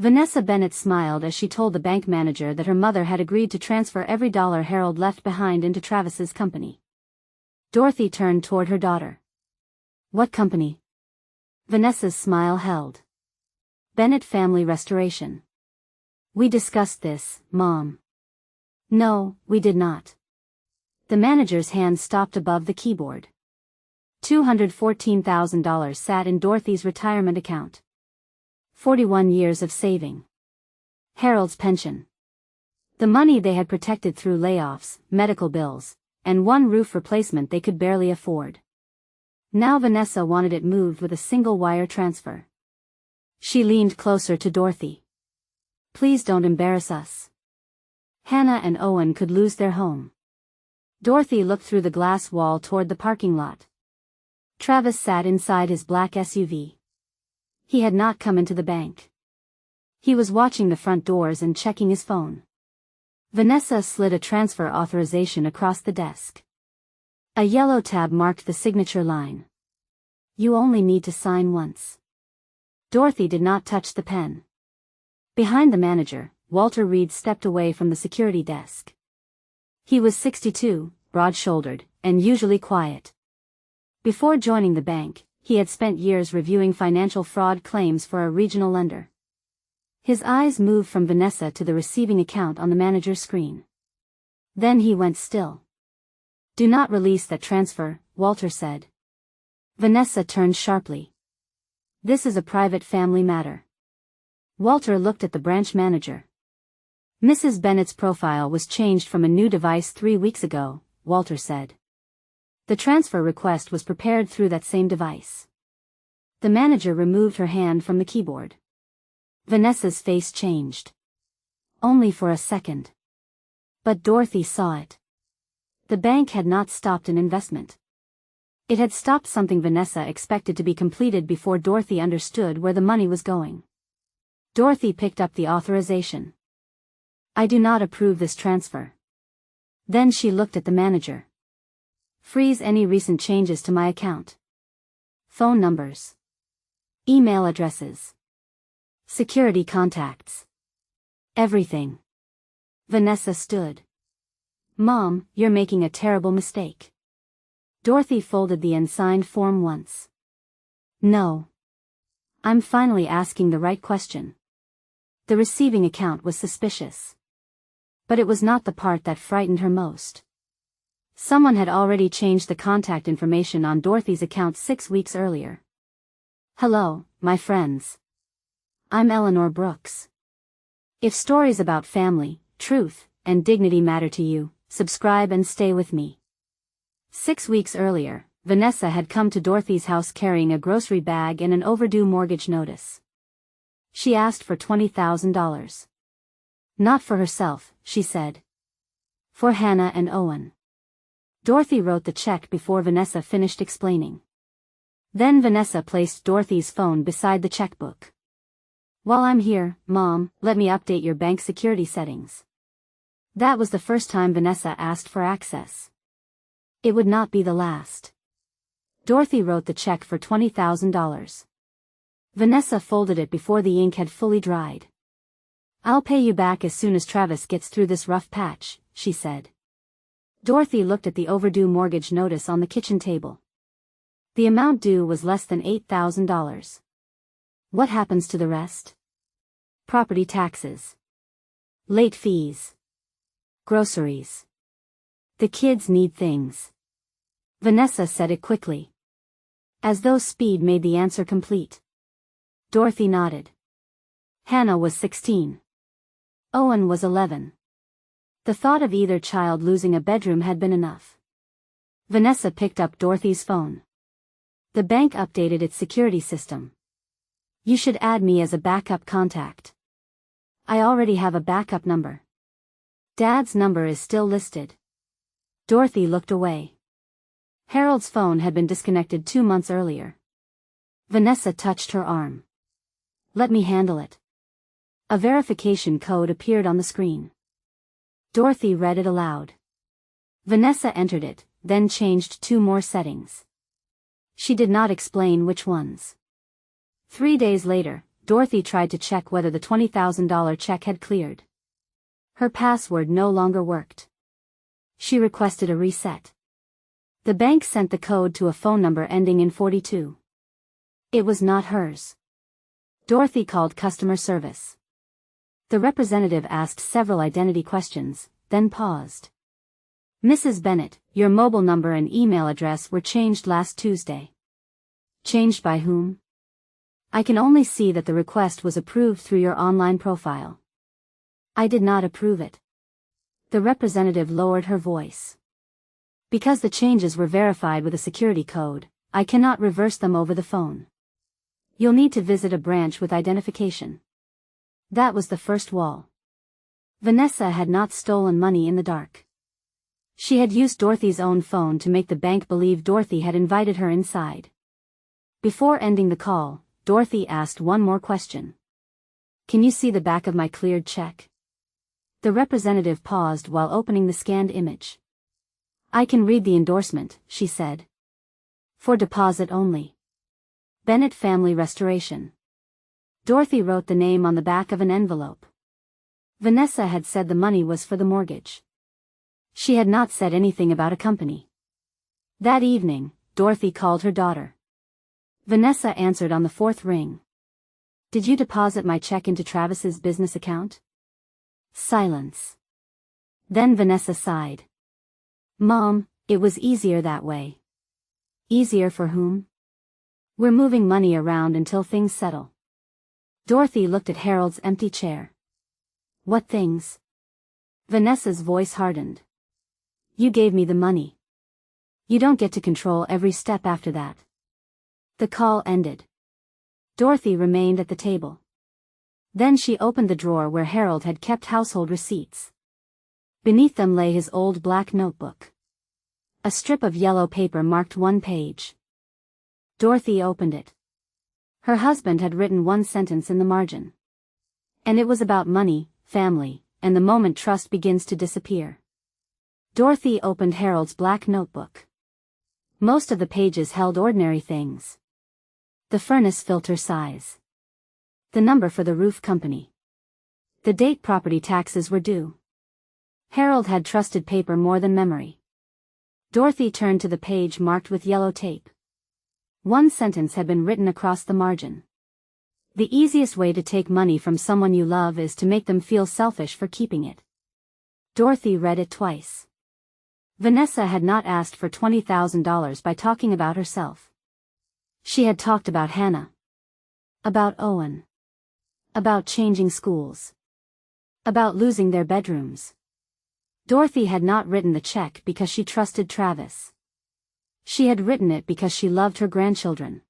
Vanessa Bennett smiled as she told the bank manager that her mother had agreed to transfer every dollar Harold left behind into Travis's company. Dorothy turned toward her daughter. What company? Vanessa's smile held. Bennett Family Restoration. We discussed this, Mom. No, we did not. The manager's hand stopped above the keyboard. $214,000 sat in Dorothy's retirement account. 41 years of saving. Harold's pension. The money they had protected through layoffs, medical bills, and one roof replacement they could barely afford. Now Vanessa wanted it moved with a single wire transfer. She leaned closer to Dorothy. Please don't embarrass us. Hannah and Owen could lose their home. Dorothy looked through the glass wall toward the parking lot. Travis sat inside his black SUV. He had not come into the bank. He was watching the front doors and checking his phone. Vanessa slid a transfer authorization across the desk. A yellow tab marked the signature line. You only need to sign once. Dorothy did not touch the pen. Behind the manager, Walter Reed stepped away from the security desk. He was 62, broad-shouldered, and usually quiet. Before joining the bank, he had spent years reviewing financial fraud claims for a regional lender. His eyes moved from Vanessa to the receiving account on the manager's screen. Then he went still. Do not release that transfer, Walter said. Vanessa turned sharply. This is a private family matter. Walter looked at the branch manager. Mrs. Bennett's profile was changed from a new device 3 weeks ago, Walter said. The transfer request was prepared through that same device. The manager removed her hand from the keyboard. Vanessa's face changed. Only for a second. But Dorothy saw it. The bank had not stopped an investment. It had stopped something Vanessa expected to be completed before Dorothy understood where the money was going. Dorothy picked up the authorization. I do not approve this transfer. Then she looked at the manager. Freeze any recent changes to my account. Phone numbers. Email addresses. Security contacts. Everything. Vanessa stood. Mom, you're making a terrible mistake. Dorothy folded the unsigned form once. No. I'm finally asking the right question. The receiving account was suspicious. But it was not the part that frightened her most. Someone had already changed the contact information on Dorothy's account 6 weeks earlier. Hello, my friends. I'm Eleanor Brooks. If stories about family, truth, and dignity matter to you, subscribe and stay with me. 6 weeks earlier, Vanessa had come to Dorothy's house carrying a grocery bag and an overdue mortgage notice. She asked for $20,000. Not for herself, she said. For Hannah and Owen. Dorothy wrote the check before Vanessa finished explaining. Then Vanessa placed Dorothy's phone beside the checkbook. While I'm here, Mom, let me update your bank security settings. That was the first time Vanessa asked for access. It would not be the last. Dorothy wrote the check for $20,000. Vanessa folded it before the ink had fully dried. I'll pay you back as soon as Travis gets through this rough patch, she said. Dorothy looked at the overdue mortgage notice on the kitchen table. The amount due was less than $8,000. What happens to the rest? Property taxes. Late fees. Groceries. The kids need things. Vanessa said it quickly. As though speed made the answer complete. Dorothy nodded. Hannah was 16. Owen was 11. The thought of either child losing a bedroom had been enough. Vanessa picked up Dorothy's phone. The bank updated its security system. You should add me as a backup contact. I already have a backup number. Dad's number is still listed. Dorothy looked away. Harold's phone had been disconnected 2 months earlier. Vanessa touched her arm. Let me handle it. A verification code appeared on the screen. Dorothy read it aloud. Vanessa entered it, then changed 2 more settings. She did not explain which ones. 3 days later, Dorothy tried to check whether the $20,000 check had cleared. Her password no longer worked. She requested a reset. The bank sent the code to a phone number ending in 42. It was not hers. Dorothy called customer service. The representative asked several identity questions, then paused. Mrs. Bennett, your mobile number and email address were changed last Tuesday. Changed by whom? I can only see that the request was approved through your online profile. I did not approve it. The representative lowered her voice. Because the changes were verified with a security code, I cannot reverse them over the phone. You'll need to visit a branch with identification. That was the first wall. Vanessa had not stolen money in the dark. She had used Dorothy's own phone to make the bank believe Dorothy had invited her inside. Before ending the call, Dorothy asked one more question. Can you see the back of my cleared check? The representative paused while opening the scanned image. I can read the endorsement, she said. For deposit only. Bennett Family Restoration. Dorothy wrote the name on the back of an envelope. Vanessa had said the money was for the mortgage. She had not said anything about a company. That evening, Dorothy called her daughter. Vanessa answered on the fourth ring. Did you deposit my check into Travis's business account? Silence. Then Vanessa sighed. Mom, it was easier that way. Easier for whom? We're moving money around until things settle. Dorothy looked at Harold's empty chair. What things? Vanessa's voice hardened. You gave me the money. You don't get to control every step after that. The call ended. Dorothy remained at the table. Then she opened the drawer where Harold had kept household receipts. Beneath them lay his old black notebook. A strip of yellow paper marked one page. Dorothy opened it. Her husband had written one sentence in the margin. And it was about money, family, and the moment trust begins to disappear. Dorothy opened Harold's black notebook. Most of the pages held ordinary things. The furnace filter size. The number for the roof company. The date property taxes were due. Harold had trusted paper more than memory. Dorothy turned to the page marked with yellow tape. One sentence had been written across the margin. The easiest way to take money from someone you love is to make them feel selfish for keeping it. Dorothy read it twice. Vanessa had not asked for $20,000 by talking about herself. She had talked about Hannah. About Owen. About changing schools. About losing their bedrooms. Dorothy had not written the check because she trusted Travis. She had written it because she loved her grandchildren.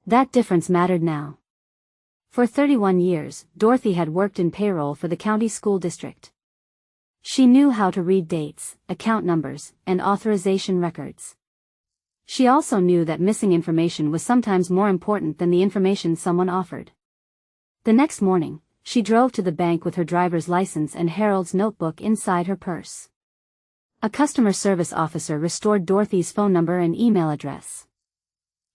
That difference mattered now. For 31 years, Dorothy had worked in payroll for the county school district. She knew how to read dates, account numbers, and authorization records. She also knew that missing information was sometimes more important than the information someone offered. The next morning, she drove to the bank with her driver's license and Harold's notebook inside her purse. A customer service officer restored Dorothy's phone number and email address.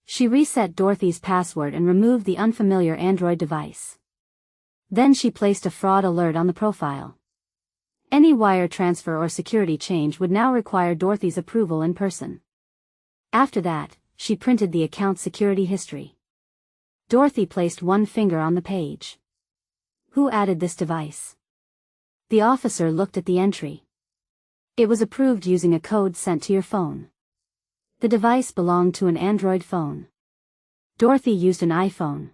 She reset Dorothy's password and removed the unfamiliar Android device. Then she placed a fraud alert on the profile. Any wire transfer or security change would now require Dorothy's approval in person. After that, she printed the account security history. Dorothy placed one finger on the page. Who added this device? The officer looked at the entry. It was approved using a code sent to your phone. The device belonged to an Android phone. Dorothy used an iPhone.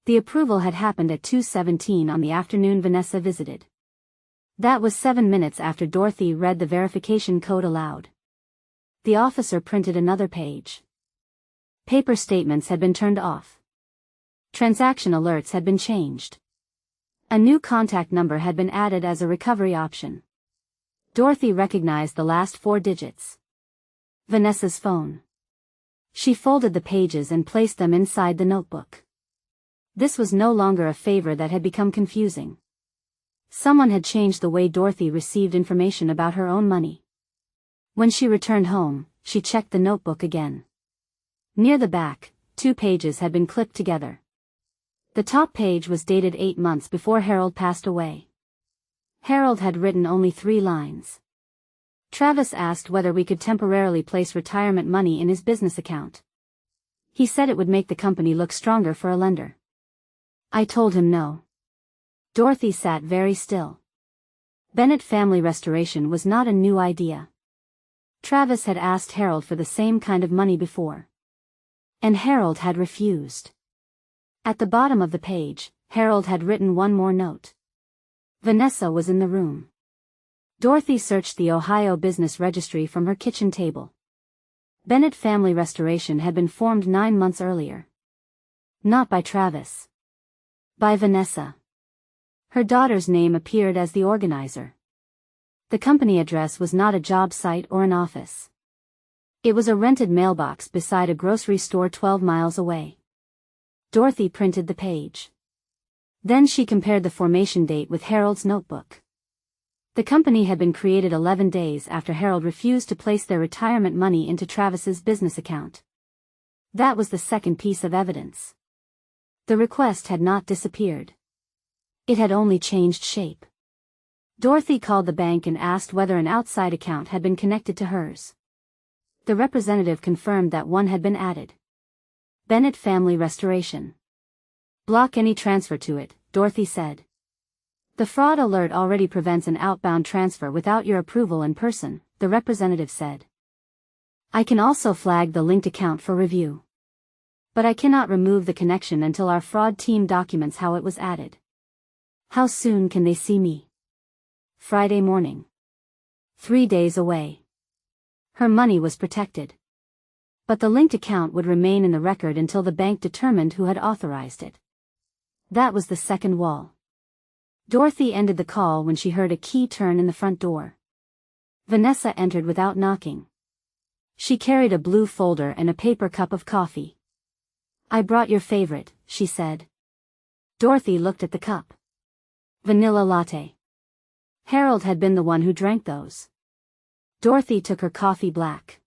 The approval had happened at 2:17 on the afternoon Vanessa visited. That was 7 minutes after Dorothy read the verification code aloud. The officer printed another page. Paper statements had been turned off. Transaction alerts had been changed. A new contact number had been added as a recovery option. Dorothy recognized the last 4 digits. Vanessa's phone. She folded the pages and placed them inside the notebook. This was no longer a favor that had become confusing. Someone had changed the way Dorothy received information about her own money. When she returned home, she checked the notebook again. Near the back, 2 pages had been clipped together. The top page was dated 8 months before Harold passed away. Harold had written only 3 lines. Travis asked whether we could temporarily place retirement money in his business account. He said it would make the company look stronger for a lender. I told him no. Dorothy sat very still. Bennett family restoration was not a new idea. Travis had asked Harold for the same kind of money before. And Harold had refused. At the bottom of the page, Harold had written one more note. Vanessa was in the room. Dorothy searched the Ohio Business Registry from her kitchen table. Bennett family restoration had been formed 9 months earlier. Not by Travis. By Vanessa. Her daughter's name appeared as the organizer. The company address was not a job site or an office. It was a rented mailbox beside a grocery store 12 miles away. Dorothy printed the page. Then she compared the formation date with Harold's notebook. The company had been created 11 days after Harold refused to place their retirement money into Travis's business account. That was the second piece of evidence. The request had not disappeared. It had only changed shape. Dorothy called the bank and asked whether an outside account had been connected to hers. The representative confirmed that one had been added. Bennett Family Restoration. Block any transfer to it, Dorothy said. The fraud alert already prevents an outbound transfer without your approval in person, the representative said. I can also flag the linked account for review. But I cannot remove the connection until our fraud team documents how it was added. How soon can they see me? Friday morning. 3 days away. Her money was protected. But the linked account would remain in the record until the bank determined who had authorized it. That was the second wall. Dorothy ended the call when she heard a key turn in the front door. Vanessa entered without knocking. She carried a blue folder and a paper cup of coffee. I brought your favorite, she said. Dorothy looked at the cup. Vanilla latte. Harold had been the one who drank those. Dorothy took her coffee black.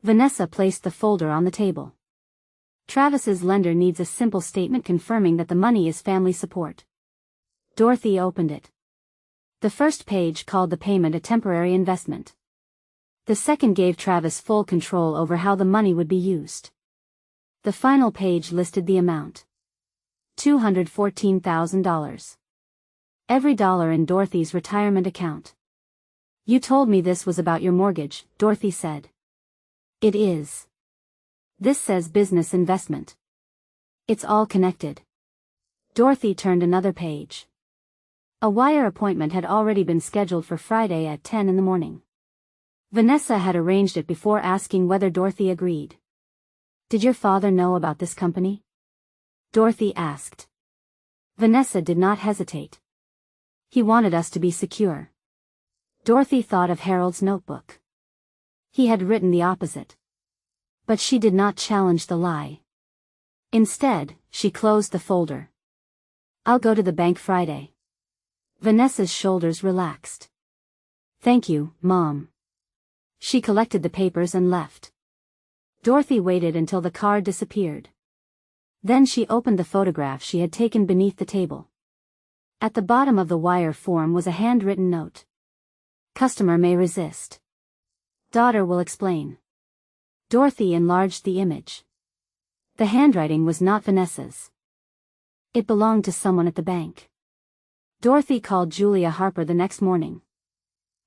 Vanessa placed the folder on the table. Travis's lender needs a simple statement confirming that the money is family support. Dorothy opened it. The first page called the payment a temporary investment. The second gave Travis full control over how the money would be used. The final page listed the amount. $214,000. Every dollar in Dorothy's retirement account. You told me this was about your mortgage, Dorothy said. It is. This says business investment. It's all connected. Dorothy turned another page. A wire appointment had already been scheduled for Friday at 10 in the morning. Vanessa had arranged it before asking whether Dorothy agreed. Did your father know about this company? Dorothy asked. Vanessa did not hesitate. He wanted us to be secure. Dorothy thought of Harold's notebook. He had written the opposite. But she did not challenge the lie. Instead, she closed the folder. I'll go to the bank Friday. Vanessa's shoulders relaxed. Thank you, Mom. She collected the papers and left. Dorothy waited until the car disappeared. Then she opened the photograph she had taken beneath the table. At the bottom of the wire form was a handwritten note. Customer may resist. Daughter will explain. Dorothy enlarged the image. The handwriting was not Vanessa's. It belonged to someone at the bank. Dorothy called Julia Harper the next morning.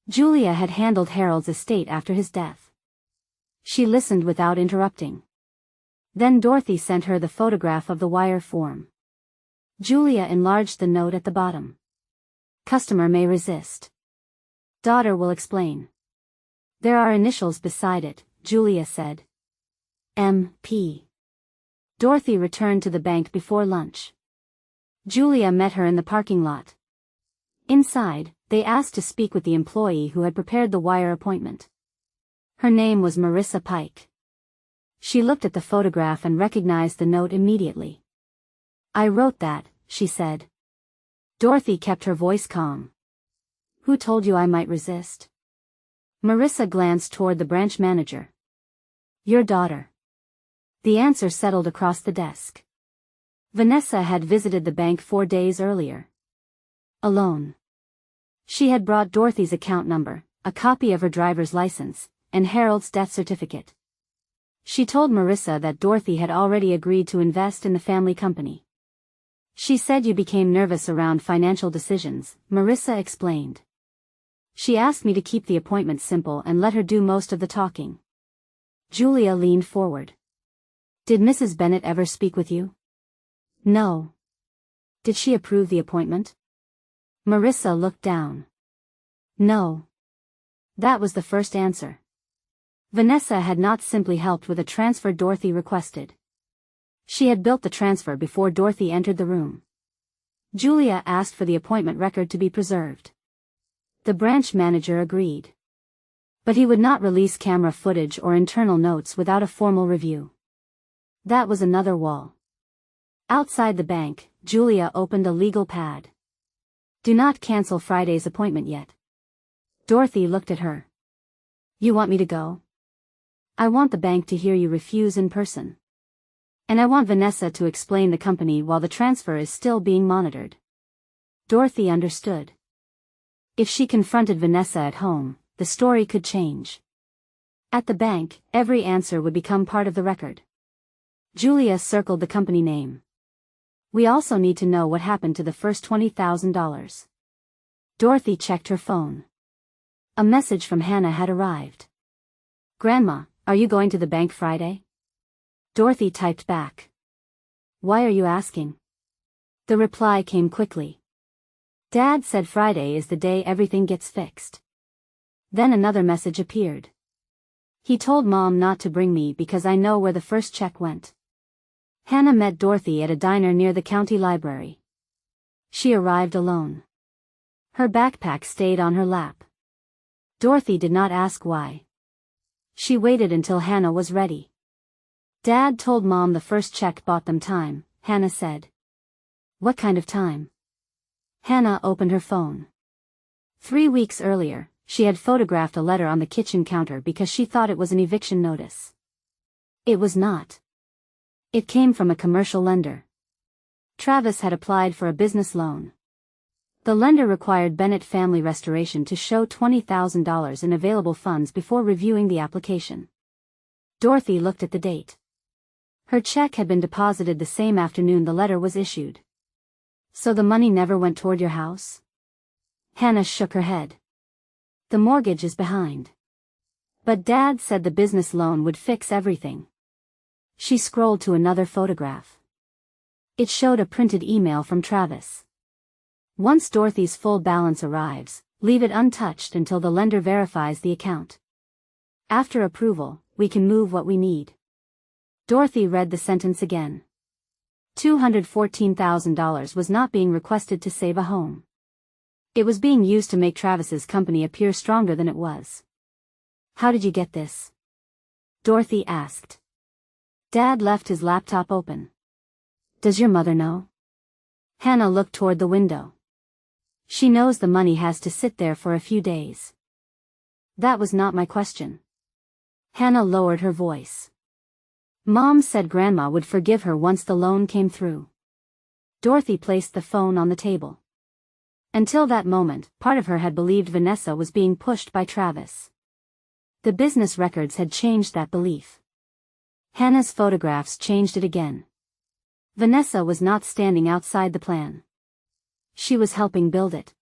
Julia had handled Harold's estate after his death. She listened without interrupting. Then Dorothy sent her the photograph of the wire form. Julia enlarged the note at the bottom. Customer may resist. Daughter will explain. There are initials beside it, Julia said. M.P. Dorothy returned to the bank before lunch. Julia met her in the parking lot. Inside, they asked to speak with the employee who had prepared the wire appointment. Her name was Marissa Pike. She looked at the photograph and recognized the note immediately. I wrote that, she said. Dorothy kept her voice calm. Who told you I might resist? Marissa glanced toward the branch manager. Your daughter. The answer settled across the desk. Vanessa had visited the bank 4 days earlier. Alone. She had brought Dorothy's account number, a copy of her driver's license, and Harold's death certificate. She told Marissa that Dorothy had already agreed to invest in the family company. She said you became nervous around financial decisions, Marissa explained. She asked me to keep the appointment simple and let her do most of the talking. Julia leaned forward. Did Mrs. Bennet ever speak with you? No. Did she approve the appointment? Marissa looked down. No. That was the first answer. Vanessa had not simply helped with a transfer Dorothy requested. She had built the transfer before Dorothy entered the room. Julia asked for the appointment record to be preserved. The branch manager agreed. But he would not release camera footage or internal notes without a formal review. That was another wall. Outside the bank, Julia opened a legal pad. Do not cancel Friday's appointment yet. Dorothy looked at her. You want me to go? I want the bank to hear you refuse in person. And I want Vanessa to explain the company while the transfer is still being monitored. Dorothy understood. If she confronted Vanessa at home, the story could change. At the bank, every answer would become part of the record. Julia circled the company name. We also need to know what happened to the first $20,000. Dorothy checked her phone. A message from Hannah had arrived. Grandma, are you going to the bank Friday? Dorothy typed back. Why are you asking? The reply came quickly. Dad said Friday is the day everything gets fixed. Then another message appeared. He told Mom not to bring me because I know where the first check went. Hannah met Dorothy at a diner near the county library. She arrived alone. Her backpack stayed on her lap. Dorothy did not ask why. She waited until Hannah was ready. Dad told Mom the first check bought them time, Hannah said. What kind of time? Hannah opened her phone. 3 weeks earlier, she had photographed a letter on the kitchen counter because she thought it was an eviction notice. It was not. It came from a commercial lender. Travis had applied for a business loan. The lender required Bennett Family Restoration to show $20,000 in available funds before reviewing the application. Dorothy looked at the date. Her check had been deposited the same afternoon the letter was issued. So the money never went toward your house? Hannah shook her head. The mortgage is behind. But Dad said the business loan would fix everything. She scrolled to another photograph. It showed a printed email from Travis. Once Dorothy's full balance arrives, leave it untouched until the lender verifies the account. After approval, we can move what we need. Dorothy read the sentence again. $214,000 was not being requested to save a home. It was being used to make Travis's company appear stronger than it was. How did you get this? Dorothy asked. Dad left his laptop open. Does your mother know? Hannah looked toward the window. She knows the money has to sit there for a few days. That was not my question. Hannah lowered her voice. Mom said Grandma would forgive her once the loan came through. Dorothy placed the phone on the table. Until that moment, part of her had believed Vanessa was being pushed by Travis. The business records had changed that belief. Hannah's photographs changed it again. Vanessa was not standing outside the plan. She was helping build it.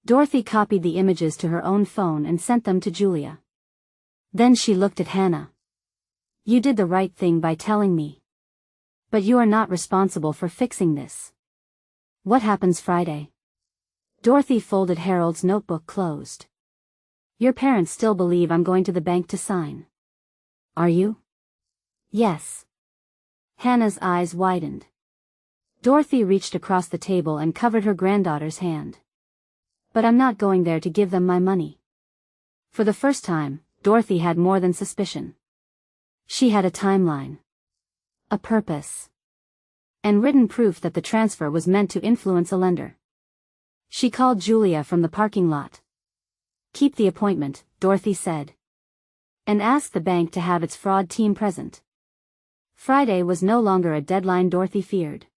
Dorothy copied the images to her own phone and sent them to Julia. Then she looked at Hannah. You did the right thing by telling me. But you are not responsible for fixing this. What happens Friday? Dorothy folded Harold's notebook closed. Your parents still believe I'm going to the bank to sign. Are you? Yes. Hannah's eyes widened. Dorothy reached across the table and covered her granddaughter's hand. But I'm not going there to give them my money. For the first time, Dorothy had more than suspicion. She had a timeline. A purpose. And written proof that the transfer was meant to influence a lender. She called Julia from the parking lot. Keep the appointment, Dorothy said. And ask the bank to have its fraud team present. Friday was no longer a deadline Dorothy feared.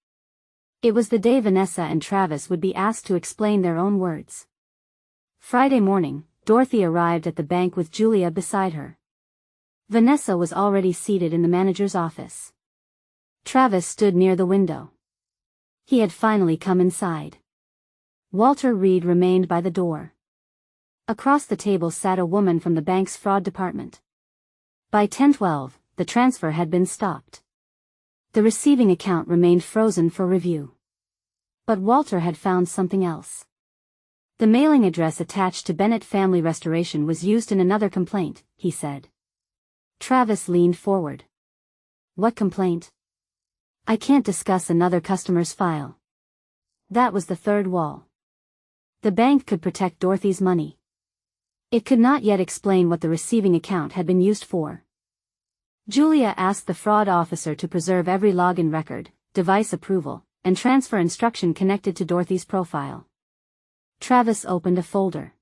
It was the day Vanessa and Travis would be asked to explain their own words. Friday morning, Dorothy arrived at the bank with Julia beside her. Vanessa was already seated in the manager's office. Travis stood near the window. He had finally come inside. Walter Reed remained by the door. Across the table sat a woman from the bank's fraud department. By 10:12, the transfer had been stopped. The receiving account remained frozen for review. But Walter had found something else. The mailing address attached to Bennett Family Restoration was used in another complaint, he said. Travis leaned forward. What complaint? I can't discuss another customer's file. That was the third wall. The bank could protect Dorothy's money. It could not yet explain what the receiving account had been used for. Julia asked the fraud officer to preserve every login record, device approval, and transfer instruction connected to Dorothy's profile. Travis opened a folder.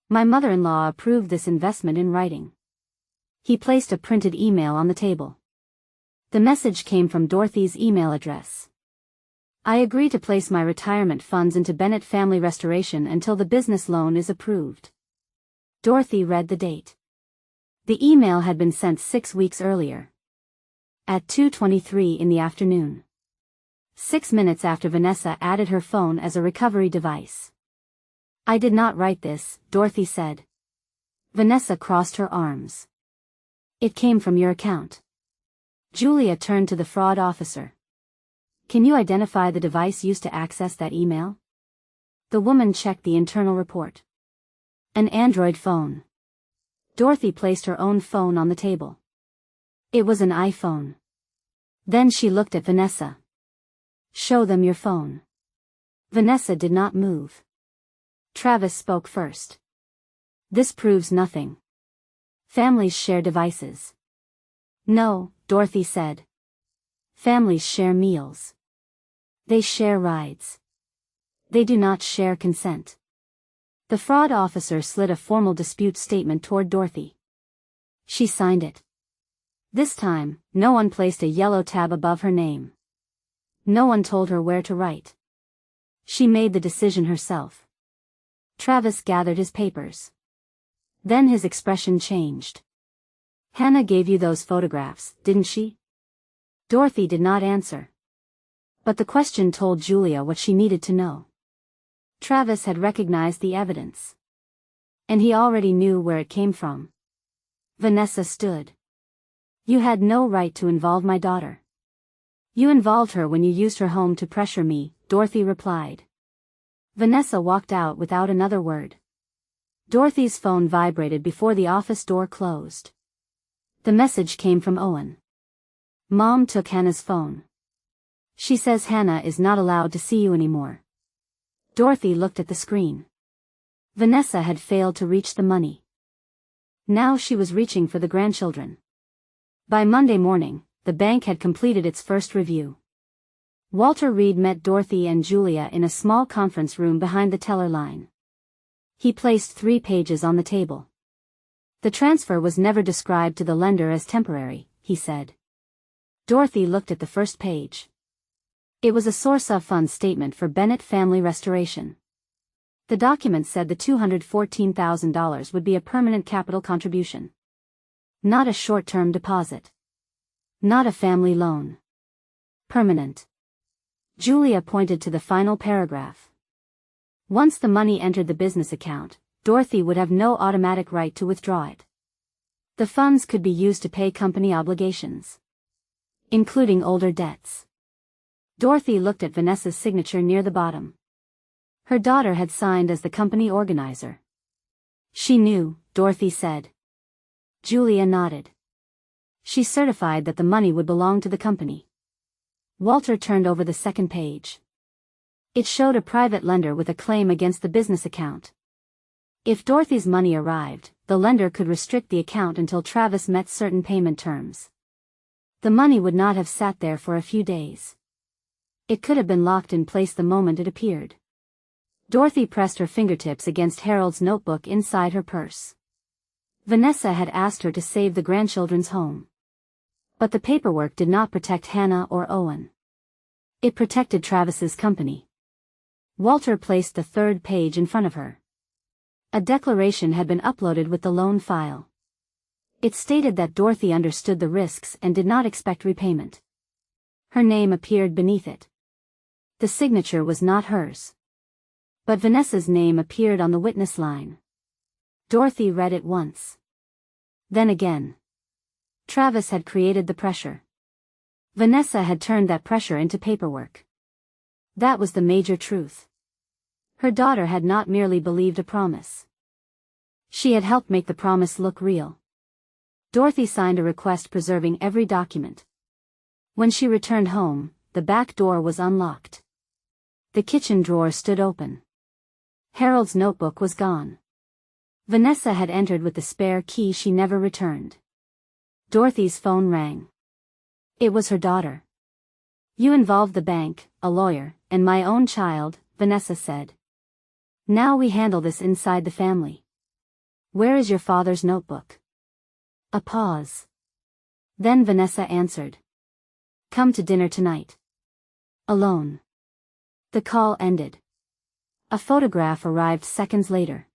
My mother-in-law approved this investment in writing. He placed a printed email on the table. The message came from Dorothy's email address. I agree to place my retirement funds into Bennett Family Restoration until the business loan is approved. Dorothy read the date. The email had been sent 6 weeks earlier. At 2:23 in the afternoon. 6 minutes after Vanessa added her phone as a recovery device. I did not write this, Dorothy said. Vanessa crossed her arms. It came from your account. Julia turned to the fraud officer. Can you identify the device used to access that email? The woman checked the internal report. An Android phone. Dorothy placed her own phone on the table. It was an iPhone. Then she looked at Vanessa. Show them your phone. Vanessa did not move. Travis spoke first. This proves nothing. Families share devices. No, Dorothy said. Families share meals. They share rides. They do not share consent. The fraud officer slid a formal dispute statement toward Dorothy. She signed it. This time, no one placed a yellow tab above her name. No one told her where to write. She made the decision herself. Travis gathered his papers. Then his expression changed. Hannah gave you those photographs, didn't she? Dorothy did not answer. But the question told Julia what she needed to know. Travis had recognized the evidence. And he already knew where it came from. Vanessa stood. You had no right to involve my daughter. You involved her when you used her home to pressure me, Dorothy replied. Vanessa walked out without another word. Dorothy's phone vibrated before the office door closed. The message came from Owen. Mom took Hannah's phone. She says Hannah is not allowed to see you anymore. Dorothy looked at the screen. Vanessa had failed to reach the money. Now she was reaching for the grandchildren. By Monday morning, the bank had completed its first review. Walter Reed met Dorothy and Julia in a small conference room behind the teller line. He placed 3 pages on the table. The transfer was never described to the lender as temporary, he said. Dorothy looked at the first page. It was a source of funds statement for Bennett Family Restoration. The document said the $214,000 would be a permanent capital contribution. Not a short-term deposit. Not a family loan. Permanent. Julia pointed to the final paragraph. Once the money entered the business account, Dorothy would have no automatic right to withdraw it. The funds could be used to pay company obligations, including older debts. Dorothy looked at Vanessa's signature near the bottom. Her daughter had signed as the company organizer. She knew, Dorothy said. Julia nodded. She certified that the money would belong to the company. Walter turned over the second page. It showed a private lender with a claim against the business account. If Dorothy's money arrived, the lender could restrict the account until Travis met certain payment terms. The money would not have sat there for a few days. It could have been locked in place the moment it appeared. Dorothy pressed her fingertips against Harold's notebook inside her purse. Vanessa had asked her to save the grandchildren's home. But the paperwork did not protect Hannah or Owen. It protected Travis's company. Walter placed the third page in front of her. A declaration had been uploaded with the loan file. It stated that Dorothy understood the risks and did not expect repayment. Her name appeared beneath it. The signature was not hers. But Vanessa's name appeared on the witness line. Dorothy read it once. Then again. Travis had created the pressure. Vanessa had turned that pressure into paperwork. That was the major truth. Her daughter had not merely believed a promise. She had helped make the promise look real. Dorothy signed a request preserving every document. When she returned home, the back door was unlocked. The kitchen drawer stood open. Harold's notebook was gone. Vanessa had entered with the spare key she never returned. Dorothy's phone rang. It was her daughter. "You involved the bank, a lawyer, and my own child," Vanessa said. "Now we handle this inside the family. Where is your father's notebook?" A pause. Then Vanessa answered. "Come to dinner tonight." Alone. The call ended. A photograph arrived seconds later.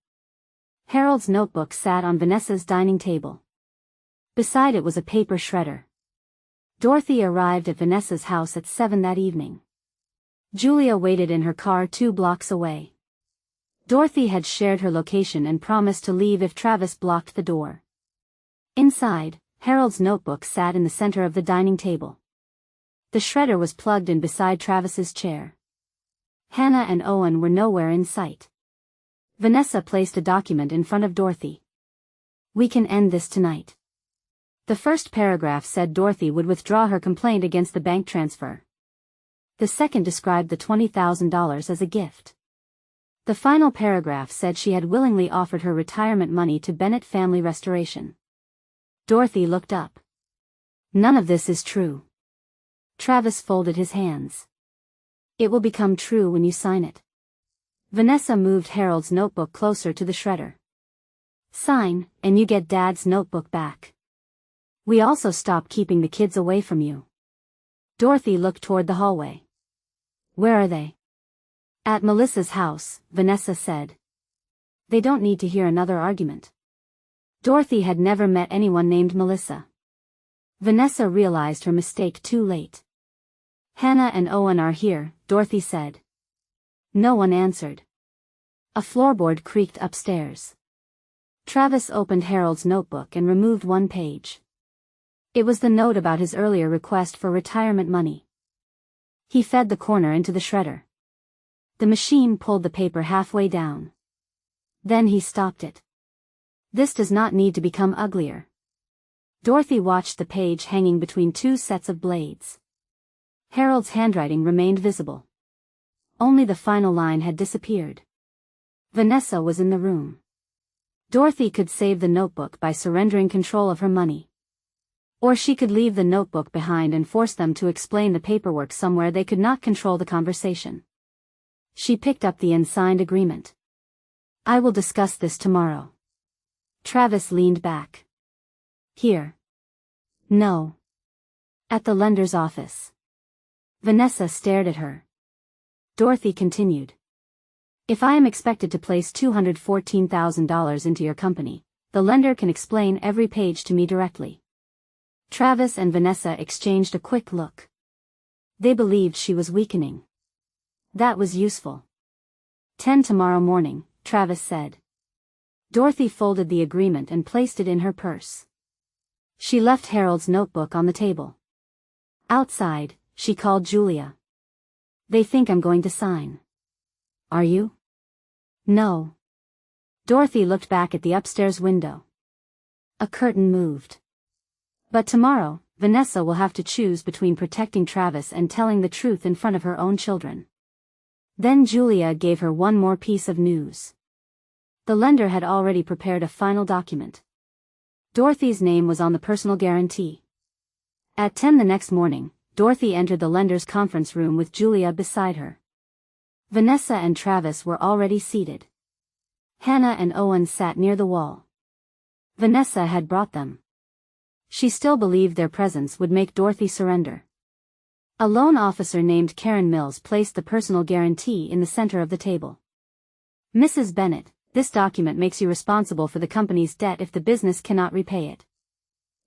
Harold's notebook sat on Vanessa's dining table. Beside it was a paper shredder. Dorothy arrived at Vanessa's house at 7 that evening. Julia waited in her car 2 blocks away. Dorothy had shared her location and promised to leave if Travis blocked the door. Inside, Harold's notebook sat in the center of the dining table. The shredder was plugged in beside Travis's chair. Hannah and Owen were nowhere in sight. Vanessa placed a document in front of Dorothy. "We can end this tonight." The first paragraph said Dorothy would withdraw her complaint against the bank transfer. The second described the $20,000 as a gift. The final paragraph said she had willingly offered her retirement money to Bennett Family Restoration. Dorothy looked up. "None of this is true." Travis folded his hands. "It will become true when you sign it." Vanessa moved Harold's notebook closer to the shredder. "Sign, and you get Dad's notebook back. We also stop keeping the kids away from you." Dorothy looked toward the hallway. "Where are they?" "At Melissa's house," Vanessa said. "They don't need to hear another argument." Dorothy had never met anyone named Melissa. Vanessa realized her mistake too late. "Hannah and Owen are here," Dorothy said. No one answered. A floorboard creaked upstairs. Travis opened Harold's notebook and removed one page. It was the note about his earlier request for retirement money. He fed the corner into the shredder. The machine pulled the paper halfway down. Then he stopped it. "This does not need to become uglier." Dorothy watched the page hanging between 2 sets of blades. Harold's handwriting remained visible. Only the final line had disappeared. Vanessa was in the room. Dorothy could save the notebook by surrendering control of her money. Or she could leave the notebook behind and force them to explain the paperwork somewhere they could not control the conversation. She picked up the unsigned agreement. "I will discuss this tomorrow." Travis leaned back. "Here." "No." "At the lender's office." Vanessa stared at her. Dorothy continued. "If I am expected to place $214,000 into your company, the lender can explain every page to me directly." Travis and Vanessa exchanged a quick look. They believed she was weakening. That was useful. 10 tomorrow morning, Travis said. Dorothy folded the agreement and placed it in her purse. She left Harold's notebook on the table. Outside, she called Julia. "They think I'm going to sign." "Are you?" "No." Dorothy looked back at the upstairs window. A curtain moved. "But tomorrow, Vanessa will have to choose between protecting Travis and telling the truth in front of her own children." Then Julia gave her one more piece of news. The lender had already prepared a final document. Dorothy's name was on the personal guarantee. At 10 the next morning, Dorothy entered the lender's conference room with Julia beside her. Vanessa and Travis were already seated. Hannah and Owen sat near the wall. Vanessa had brought them. She still believed their presence would make Dorothy surrender. A loan officer named Karen Mills placed the personal guarantee in the center of the table. Mrs. Bennett, this document makes you responsible for the company's debt if the business cannot repay it.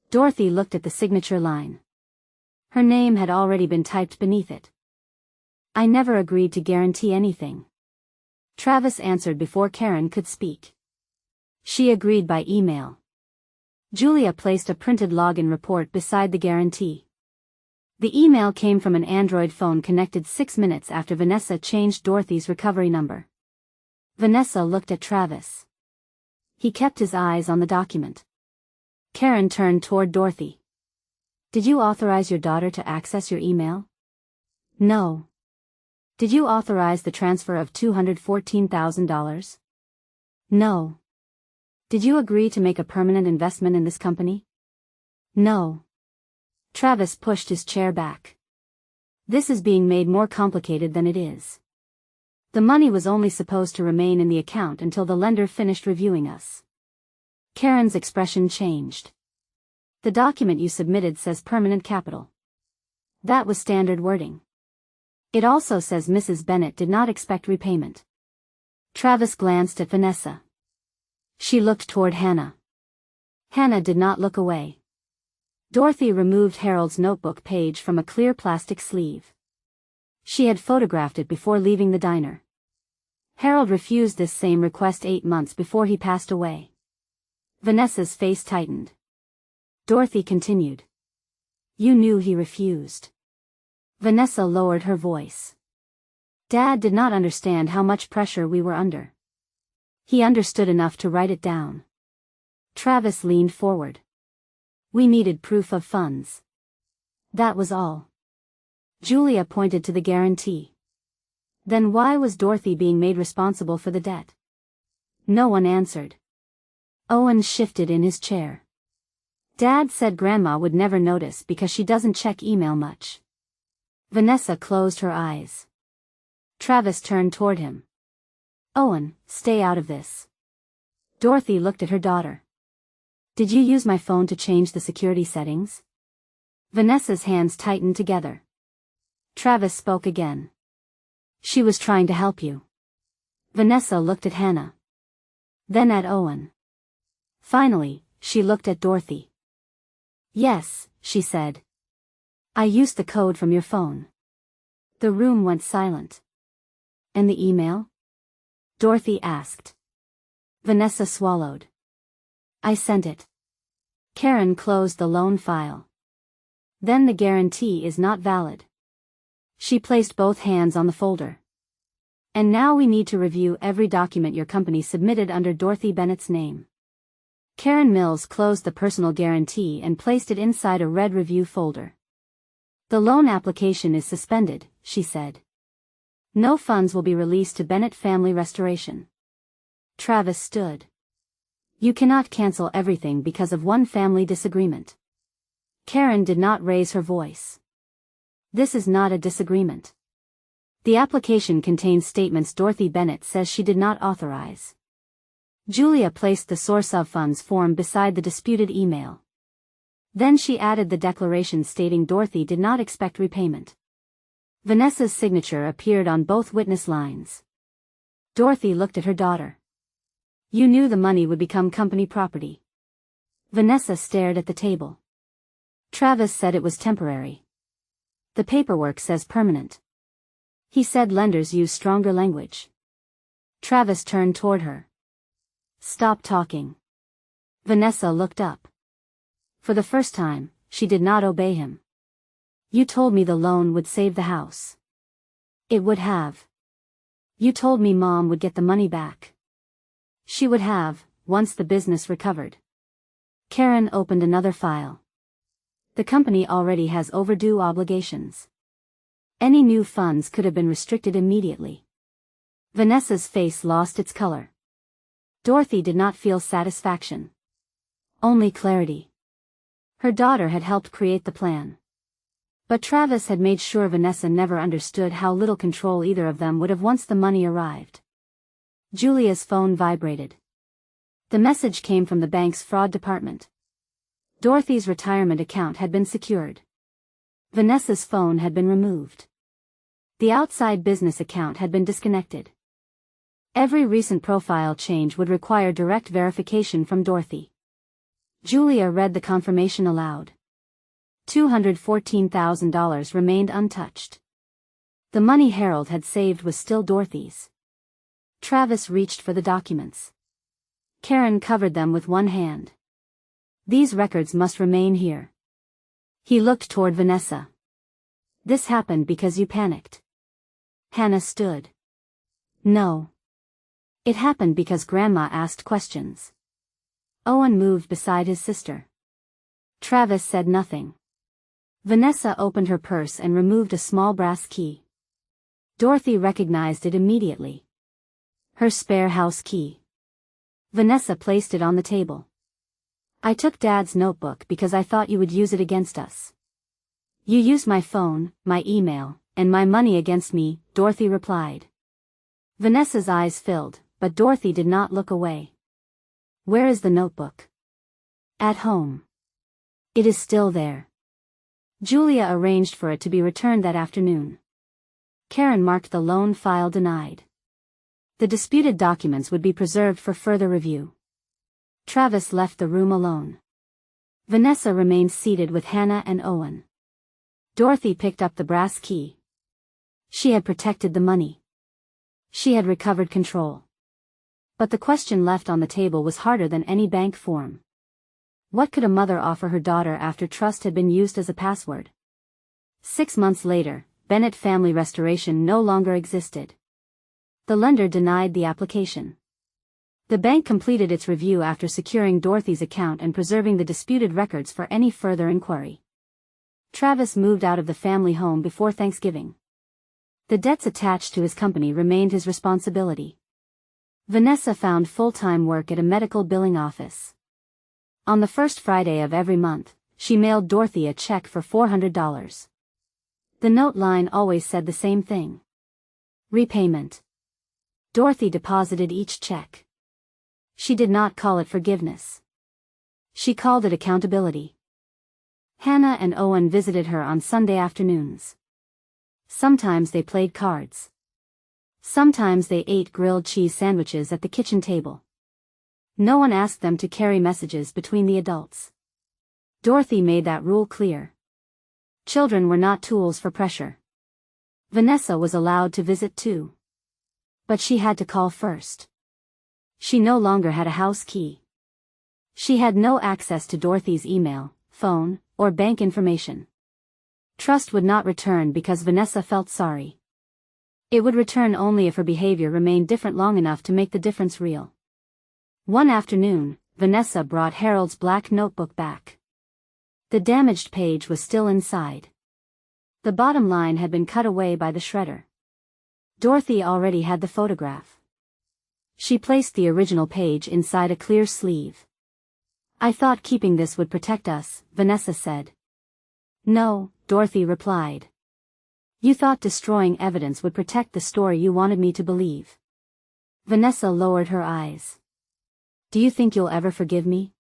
Dorothy looked at the signature line. Her name had already been typed beneath it. I never agreed to guarantee anything. Travis answered before Karen could speak. She agreed by email. Julia placed a printed login report beside the guarantee. The email came from an Android phone connected 6 minutes after Vanessa changed Dorothy's recovery number. Vanessa looked at Travis. He kept his eyes on the document. Karen turned toward Dorothy. Did you authorize your daughter to access your email? No. Did you authorize the transfer of $214,000? No. Did you agree to make a permanent investment in this company? No. Travis pushed his chair back. This is being made more complicated than it is. The money was only supposed to remain in the account until the lender finished reviewing us. Karen's expression changed. The document you submitted says permanent capital. That was standard wording. It also says Mrs. Bennett did not expect repayment. Travis glanced at Vanessa. She looked toward Hannah. Hannah did not look away. Dorothy removed Harold's notebook page from a clear plastic sleeve. She had photographed it before leaving the diner. Harold refused this same request 8 months before he passed away. Vanessa's face tightened. Dorothy continued. You knew he refused. Vanessa lowered her voice. Dad did not understand how much pressure we were under. He understood enough to write it down. Travis leaned forward. We needed proof of funds. That was all. Julia pointed to the guarantee. Then why was Dorothy being made responsible for the debt? No one answered. Owen shifted in his chair. Dad said Grandma would never notice because she doesn't check email much. Vanessa closed her eyes. Travis turned toward him. Owen, stay out of this. Dorothy looked at her daughter. Did you use my phone to change the security settings? Vanessa's hands tightened together. Travis spoke again. She was trying to help you. Vanessa looked at Hannah. Then at Owen. Finally, she looked at Dorothy. Yes, she said. I used the code from your phone. The room went silent. And the email? Dorothy asked. Vanessa swallowed. I sent it. Karen closed the loan file. Then the guarantee is not valid. She placed both hands on the folder. And now we need to review every document your company submitted under Dorothy Bennett's name. Karen Mills closed the personal guarantee and placed it inside a red review folder. The loan application is suspended, she said. No funds will be released to Bennett Family Restoration. Travis stood. You cannot cancel everything because of one family disagreement. Karen did not raise her voice. This is not a disagreement. The application contains statements Dorothy Bennett says she did not authorize. Julia placed the source of funds form beside the disputed email. Then she added the declaration stating Dorothy did not expect repayment. Vanessa's signature appeared on both witness lines. Dorothy looked at her daughter. You knew the money would become company property. Vanessa stared at the table. Travis said it was temporary. The paperwork says permanent. He said lenders use stronger language. Travis turned toward her. Stop talking. Vanessa looked up. For the first time, she did not obey him. You told me the loan would save the house. It would have. You told me Mom would get the money back. She would have, once the business recovered. Karen opened another file. The company already has overdue obligations. Any new funds could have been restricted immediately. Vanessa's face lost its color. Dorothy did not feel satisfaction. Only clarity. Her daughter had helped create the plan. But Travis had made sure Vanessa never understood how little control either of them would have once the money arrived. Julia's phone vibrated. The message came from the bank's fraud department. Dorothy's retirement account had been secured. Vanessa's phone had been removed. The outside business account had been disconnected. Every recent profile change would require direct verification from Dorothy. Julia read the confirmation aloud. $214,000 remained untouched. The money Harold had saved was still Dorothy's. Travis reached for the documents. Karen covered them with one hand. These records must remain here. He looked toward Vanessa. This happened because you panicked. Hannah stood. No. It happened because Grandma asked questions. Owen moved beside his sister. Travis said nothing. Vanessa opened her purse and removed a small brass key. Dorothy recognized it immediately. Her spare house key. Vanessa placed it on the table. I took Dad's notebook because I thought you would use it against us. You used my phone, my email, and my money against me, Dorothy replied. Vanessa's eyes filled, but Dorothy did not look away. Where is the notebook? At home. It is still there. Julia arranged for it to be returned that afternoon. Karen marked the loan file denied. The disputed documents would be preserved for further review. Travis left the room alone. Vanessa remained seated with Hannah and Owen. Dorothy picked up the brass key. She had protected the money. She had recovered control. But the question left on the table was harder than any bank form. What could a mother offer her daughter after trust had been used as a password? 6 months later, Bennett Family Restoration no longer existed. The lender denied the application. The bank completed its review after securing Dorothy's account and preserving the disputed records for any further inquiry. Travis moved out of the family home before Thanksgiving. The debts attached to his company remained his responsibility. Vanessa found full-time work at a medical billing office. On the first Friday of every month, she mailed Dorothy a check for $400. The note line always said the same thing. Repayment. Dorothy deposited each check. She did not call it forgiveness. She called it accountability. Hannah and Owen visited her on Sunday afternoons. Sometimes they played cards. Sometimes they ate grilled cheese sandwiches at the kitchen table. No one asked them to carry messages between the adults. Dorothy made that rule clear. Children were not tools for pressure. Vanessa was allowed to visit too. But she had to call first. She no longer had a house key. She had no access to Dorothy's email, phone, or bank information. Trust would not return because Vanessa felt sorry. It would return only if her behavior remained different long enough to make the difference real. One afternoon, Vanessa brought Harold's black notebook back. The damaged page was still inside. The bottom line had been cut away by the shredder. Dorothy already had the photograph. She placed the original page inside a clear sleeve. I thought keeping this would protect us, Vanessa said. No, Dorothy replied. You thought destroying evidence would protect the story you wanted me to believe. Vanessa lowered her eyes. Do you think you'll ever forgive me?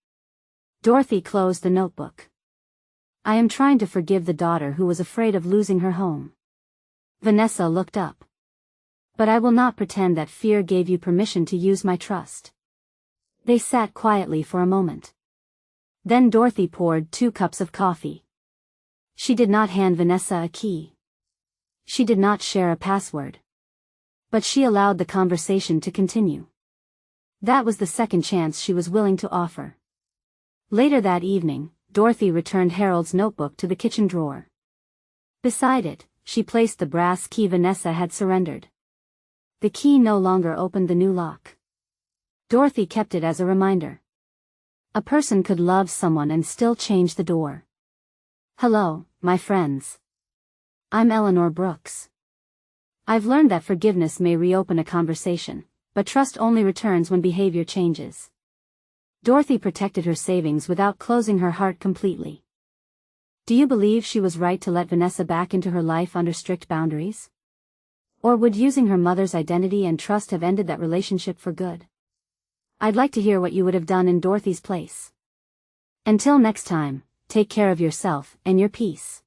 Dorothy closed the notebook. I am trying to forgive the daughter who was afraid of losing her home. Vanessa looked up. But I will not pretend that fear gave you permission to use my trust. They sat quietly for a moment. Then Dorothy poured 2 cups of coffee. She did not hand Vanessa a key. She did not share a password. But she allowed the conversation to continue. That was the second chance she was willing to offer. Later that evening, Dorothy returned Harold's notebook to the kitchen drawer. Beside it, she placed the brass key Vanessa had surrendered. The key no longer opened the new lock. Dorothy kept it as a reminder. A person could love someone and still change the door. Hello, my friends. I'm Eleanor Brooks. I've learned that forgiveness may reopen a conversation, but trust only returns when behavior changes. Dorothy protected her savings without closing her heart completely. Do you believe she was right to let Vanessa back into her life under strict boundaries? Or would using her mother's identity and trust have ended that relationship for good? I'd like to hear what you would have done in Dorothy's place. Until next time, take care of yourself and your peace.